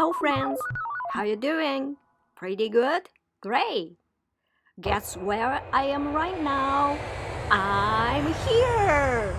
Hello friends, how you doing? Pretty good? Great! Guess where I am right now? I'm here!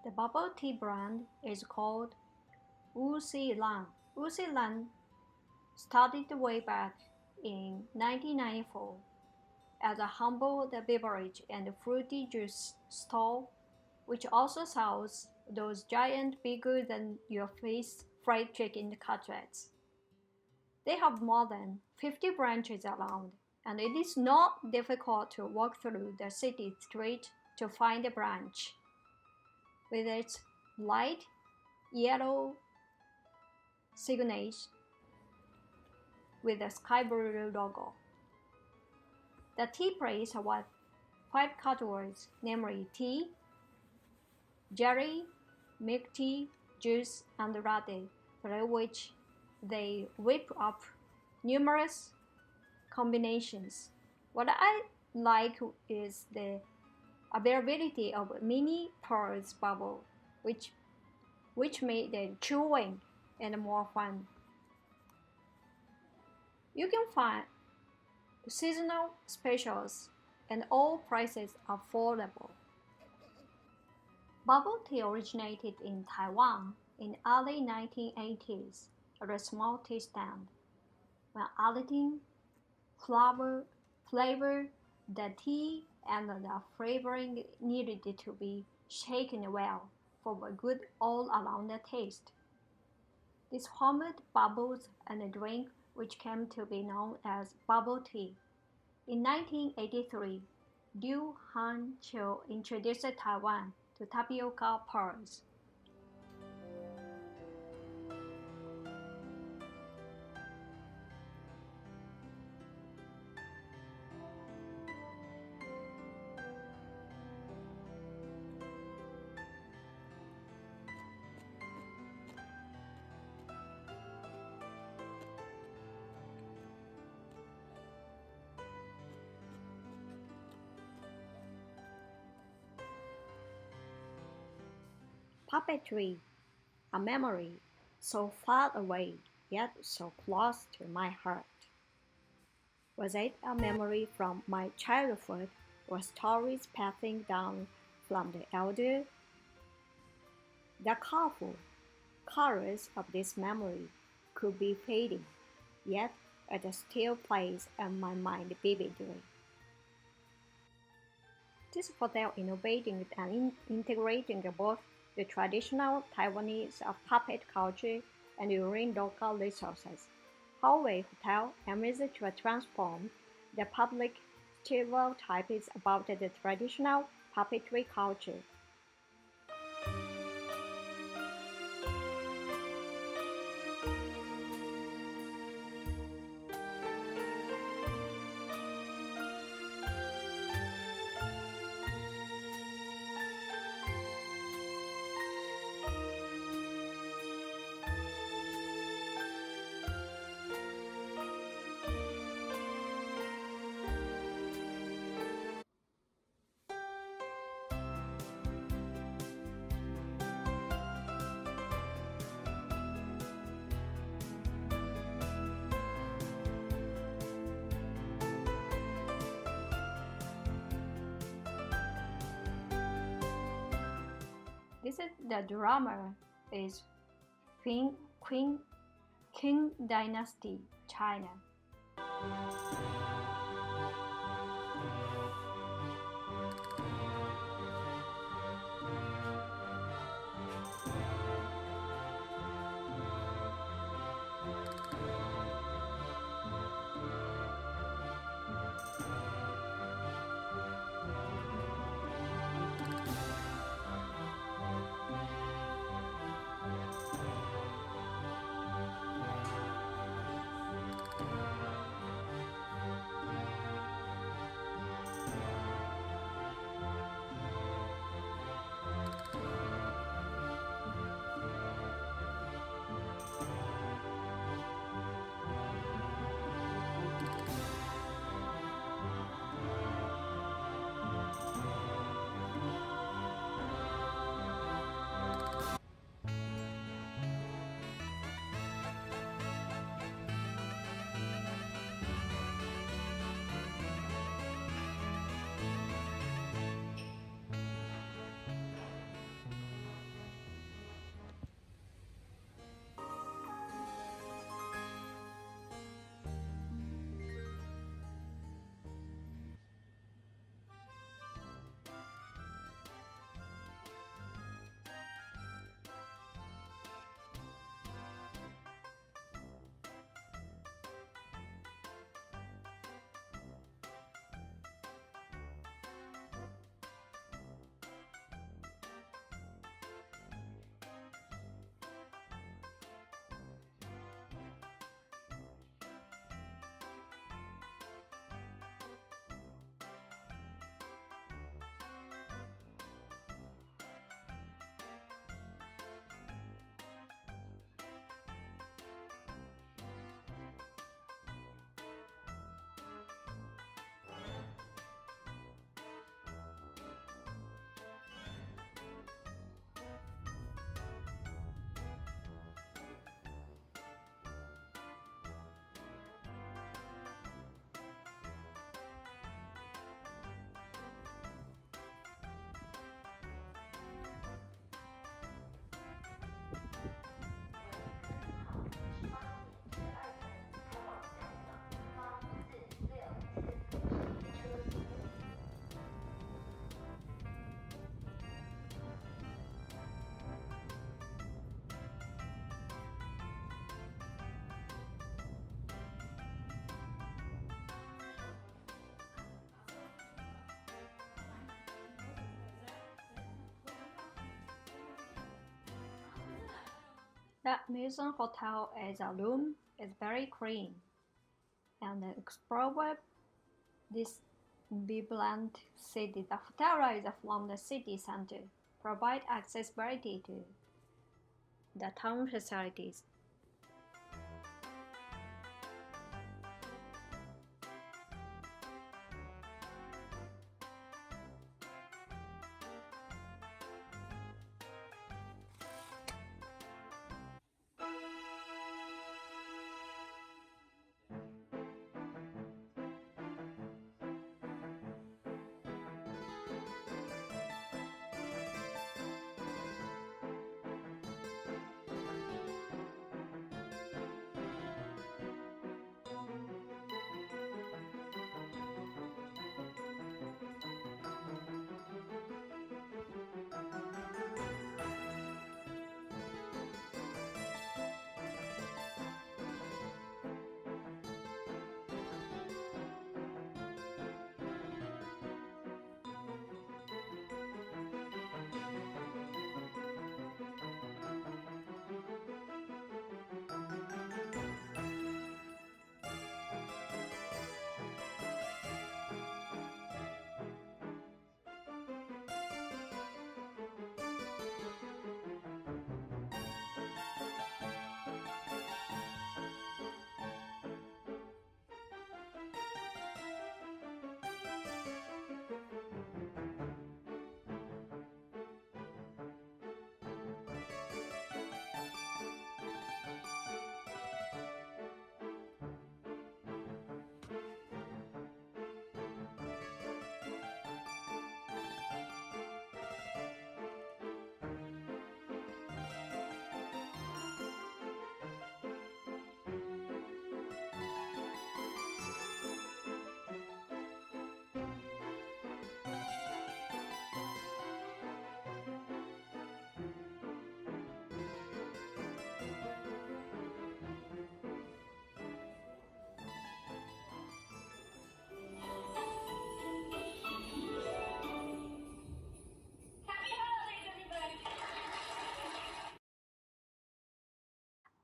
The bubble tea brand is called Wuxilan. Wuxilan started way back in 1994 as a humble beverage and fruity juice store, which also sells those giant bigger than your face fried chicken cutlets. They have more than 50 branches around, and it is not difficult to walk through the city street to find a branch. With its light yellow signage with the sky blue logo. The tea place has 5 categories, namely tea, jelly, milk tea, juice, and latte, through which they whip up numerous combinations. What I like is the availability of mini pearls bubble, which made the chewing and more fun. You can find seasonal specials and all prices affordable. Bubble tea originated in Taiwan in early 1980s at a small tea stand. When adding flavor, the tea and the flavoring needed to be shaken well for a good all-around taste. This formed bubbles and a drink which came to be known as bubble tea. In 1983, Du Hanqiu introduced Taiwan to Tapioca Pearls. Puppetry, a memory so far away yet so close to my heart. Was it a memory from my childhood or stories passing down from the elder? The colorful colors of this memory could be fading, yet it still plays in my mind vividly. This hotel innovating and integrating both the traditional Taiwanese puppet culture and Korean local resources. Hallway Hotel aims to transform the public stereotypes about the traditional puppetry culture. This is the drama is Qing Dynasty, China. The Maison Hotel as a room is very clean, and explore this vibrant city. The hotel is from the city center, provide accessibility to the town facilities.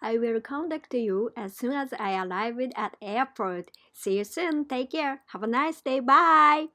I will contact you as soon as I arrive at airport. See you soon. Take care. Have a nice day. Bye.